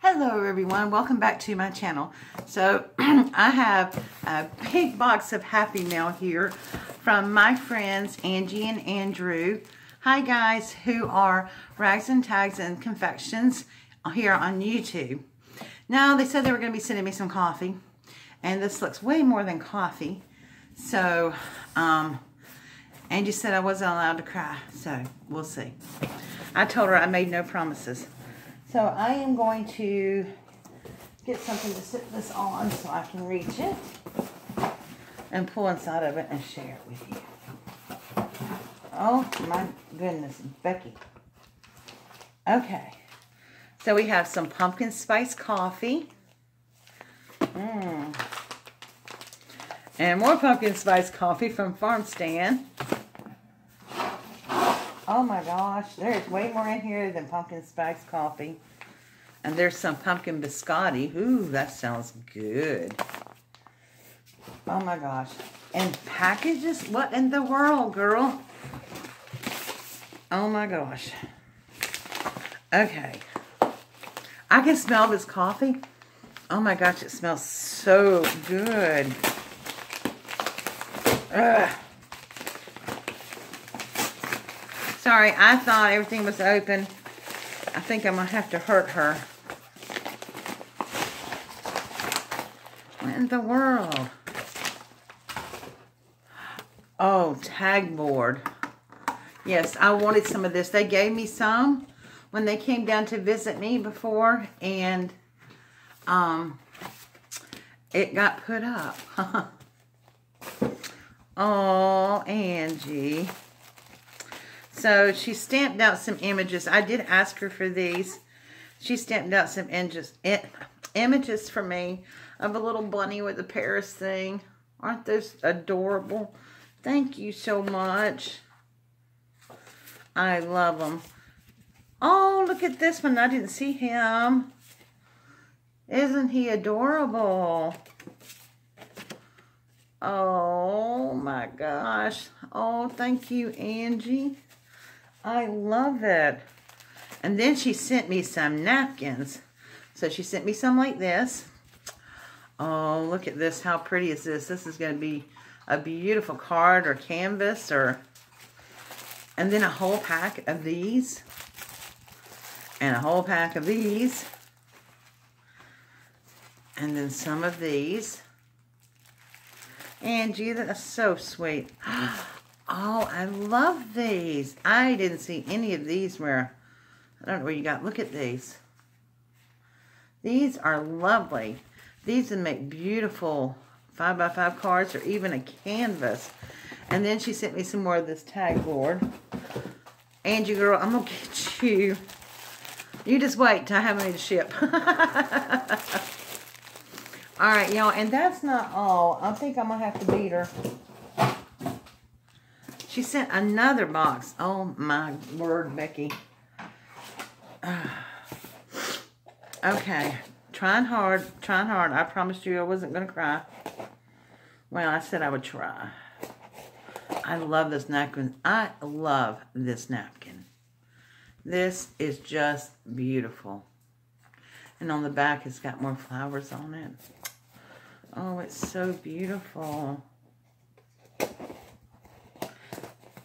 Hello everyone, welcome back to my channel. So I have a big box of Happy Mail here from my friends Angie and Andrew. Hi guys, who are Rags and Tags and Confections here on YouTube. Now they said they were going to be sending me some coffee, and this looks way more than coffee. So Angie said I wasn't allowed to cry, so we'll see. I told her I made no promises. So I am going to get something to sit this on so I can reach it and pull inside of it and share it with you. Oh my goodness, Becky. Okay, so we have some pumpkin spice coffee. And more pumpkin spice coffee from Farm Stand. Oh my gosh, there's way more in here than pumpkin spice coffee. And there's some pumpkin biscotti. Ooh, that sounds good. Oh my gosh. And packages? What in the world, girl? Oh my gosh. Okay. I can smell this coffee. Oh my gosh, it smells so good. Ugh. Sorry, I thought everything was open. I think I'm going to have to hurt her. What in the world? Oh, tag board. Yes, I wanted some of this. They gave me some when they came down to visit me before, and it got put up. Oh, Angie. So she stamped out some images. I did ask her for these. She stamped out some images for me of a little bunny with a Paris thing. Aren't those adorable? Thank you so much. I love them. Oh, look at this one. I didn't see him. Isn't he adorable? Oh my gosh. Oh, thank you, Angie. I love it. And then she sent me some napkins. So she sent me some like this. Oh, look at this. How pretty is this? This is going to be a beautiful card or canvas, or and then a whole pack of these. And a whole pack of these. And then some of these. Angie, that's so sweet. Oh, I love these. I didn't see any of these where, I don't know where you got. Look at these. These are lovely. These would make beautiful 5x5 cards or even a canvas. And then she sent me some more of this tag board. Angie, girl, I'm going to get you. You just wait till I have money to ship. All right, y'all, and that's not all. I think I'm going to have to beat her. She sent another box. Oh, my word, Becky. Okay. Trying hard. I promised you I wasn't going to cry. Well, I said I would try. I love this napkin. I love this napkin. This is just beautiful. And on the back, it's got more flowers on it. Oh, it's so beautiful.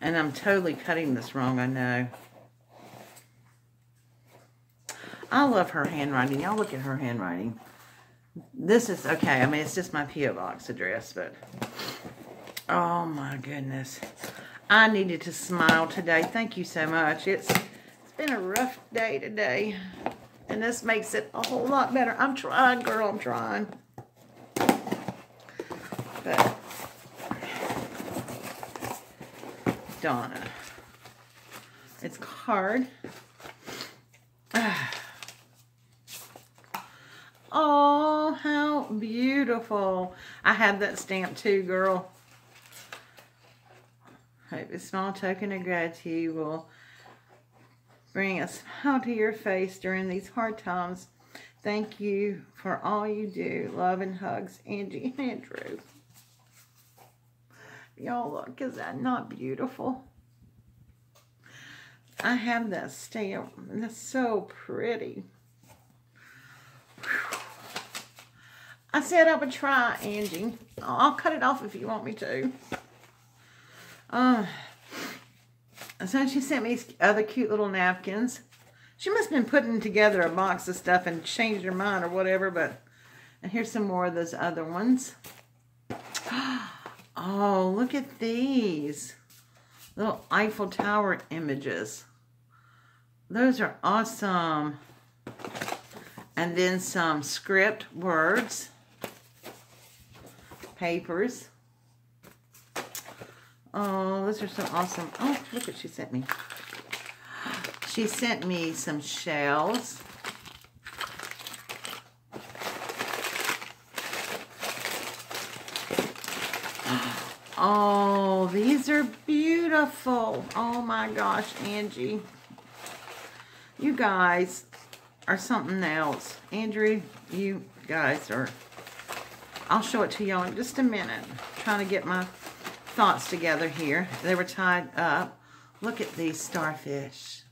And I'm totally cutting this wrong, I know. I love her handwriting. Y'all look at her handwriting. This is, okay, I mean, it's just my P.O. Box address, but... Oh, my goodness. I needed to smile today. Thank you so much. It's been a rough day today. And this makes it a whole lot better. I'm trying, girl. I'm trying. But... Donna. It's a card. Oh, how beautiful. I have that stamp too, girl. Hope a small token of gratitude will bring a smile to your face during these hard times. Thank you for all you do. Love and hugs, Angie and Andrew. Y'all look, is that not beautiful? I have that stamp, and that's so pretty. I said I would try, Angie. I'll cut it off if you want me to. So she sent me these other cute little napkins. She must have been putting together a box of stuff and changed her mind or whatever, but... And here's some more of those other ones. Oh, look at these. Little Eiffel Tower images. Those are awesome. And then some script words. Papers. Oh, those are so awesome. Oh, look what she sent me. She sent me some shells. Oh, these are beautiful. Oh my gosh, Angie. You guys are something else. Andrew, you guys are... I'll show it to y'all in just a minute. I'm trying to get my thoughts together here. They were tied up. Look at these starfish.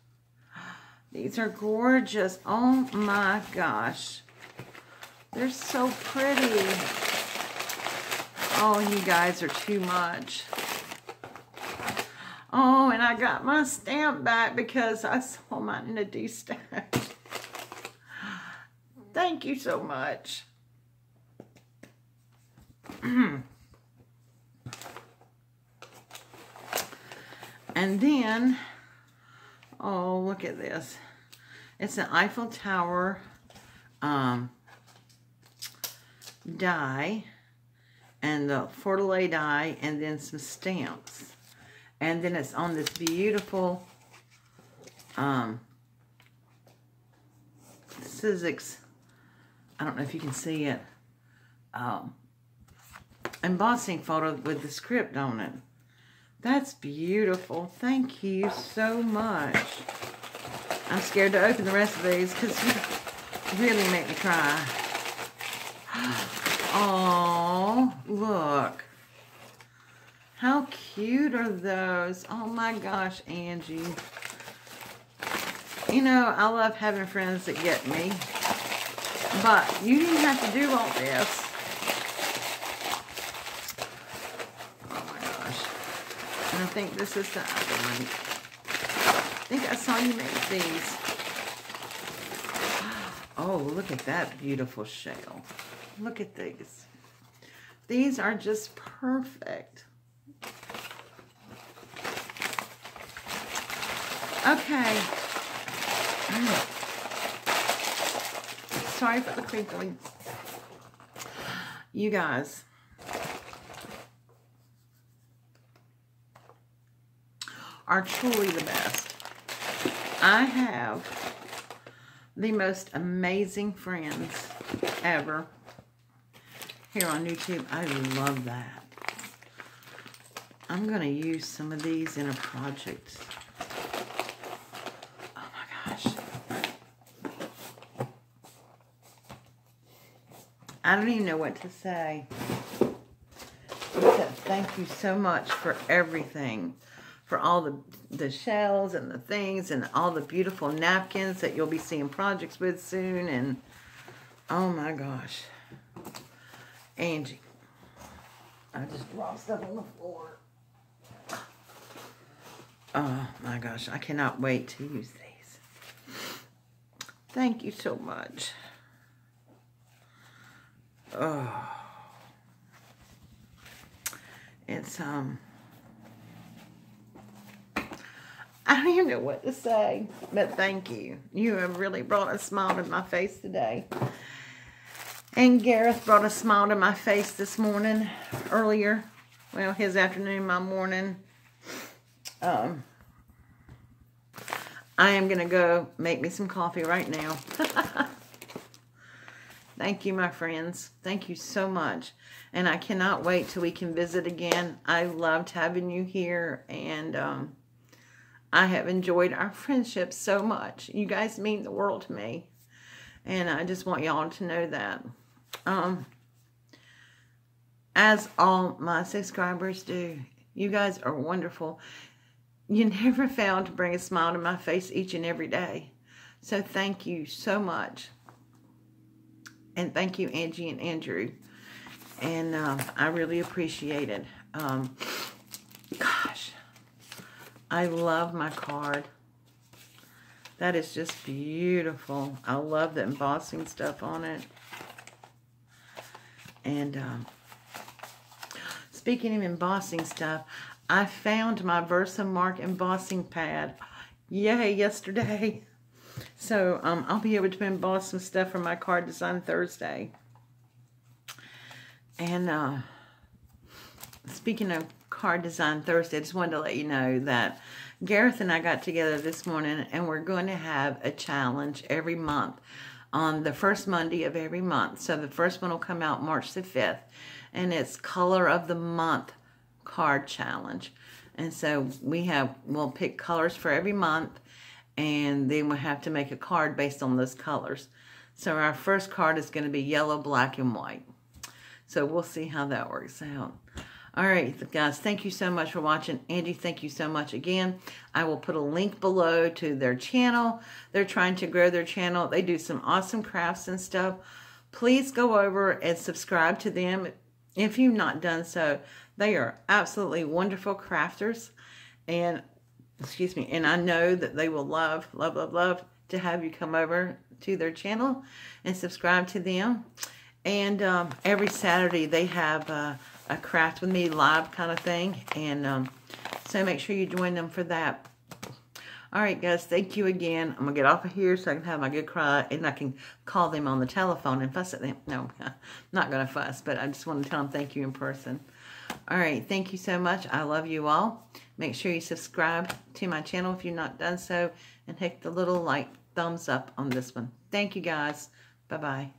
These are gorgeous. Oh my gosh. They're so pretty. Oh, you guys are too much. Oh, and I got my stamp back because I saw mine in a de-stack. Thank you so much. And then, oh, look at this. It's an Eiffel Tower die, and the fleur-de-lis die, and then some stamps. And then it's on this beautiful Sizzix, I don't know if you can see it, embossing photo with the script on it. That's beautiful. Thank you so much. I'm scared to open the rest of these because you really make me cry. Oh, look. How cute are those? Oh my gosh, Angie. You know, I love having friends that get me. But you didn't have to do all this. Oh my gosh. And I think this is the other one. I think I saw you make these. Oh, look at that beautiful shell. Look at these. These are just perfect. Okay. Sorry for the crinkling. You guys. Are truly the best. I have the most amazing friends ever here on YouTube. I love that. I'm going to use some of these in a project. Oh my gosh. I don't even know what to say. Except thank you so much for everything. For all the shells and the things and all the beautiful napkins that you'll be seeing projects with soon. And oh my gosh. Angie. I just dropped stuff on the floor. Oh my gosh. I cannot wait to use these. Thank you so much. Oh. It's, I don't even know what to say, but thank you. You have really brought a smile to my face today. And Gareth brought a smile to my face this morning, earlier. Well, his afternoon, my morning. I am going to go make me some coffee right now. Thank you, my friends. Thank you so much. And I cannot wait till we can visit again. I loved having you here, and I have enjoyed our friendship so much. You guys mean the world to me. And I just want y'all to know that. As all my subscribers do. You guys are wonderful. You never fail to bring a smile to my face each and every day. So thank you so much. And thank you, Angie and Andrew. And I really appreciate it. Gosh, I love my card. That is just beautiful. I love the embossing stuff on it. And speaking of embossing stuff, I found my Versamark embossing pad. Yay, yesterday. So I'll be able to emboss some stuff for my card design Thursday. And speaking of card design Thursday, I just wanted to let you know that Gareth and I got together this morning, and we're going to have a challenge every month on the first Monday of every month. So the first one will come out March the 5th, and it's Color of the Month card challenge. And so we'll pick colors for every month, and then we'll have to make a card based on those colors. So our first card is going to be yellow, black, and white. So we'll see how that works out. All right, guys, thank you so much for watching. Angie, thank you so much again. I will put a link below to their channel. They're trying to grow their channel. They do some awesome crafts and stuff. Please go over and subscribe to them if you've not done so. They are absolutely wonderful crafters. And, excuse me, and I know that they will love, love, love, love to have you come over to their channel and subscribe to them. And every Saturday they have a craft with me live kind of thing, and so make sure you join them for that. All right, guys, thank you again. I'm gonna get off of here so I can have my good cry, and I can call them on the telephone and fuss at them. No, I'm not gonna fuss, but I just want to tell them thank you in person. All right, thank you so much. I love you all. Make sure you subscribe to my channel if you've not done so, and hit the little thumbs up on this one. Thank you, guys. Bye-bye.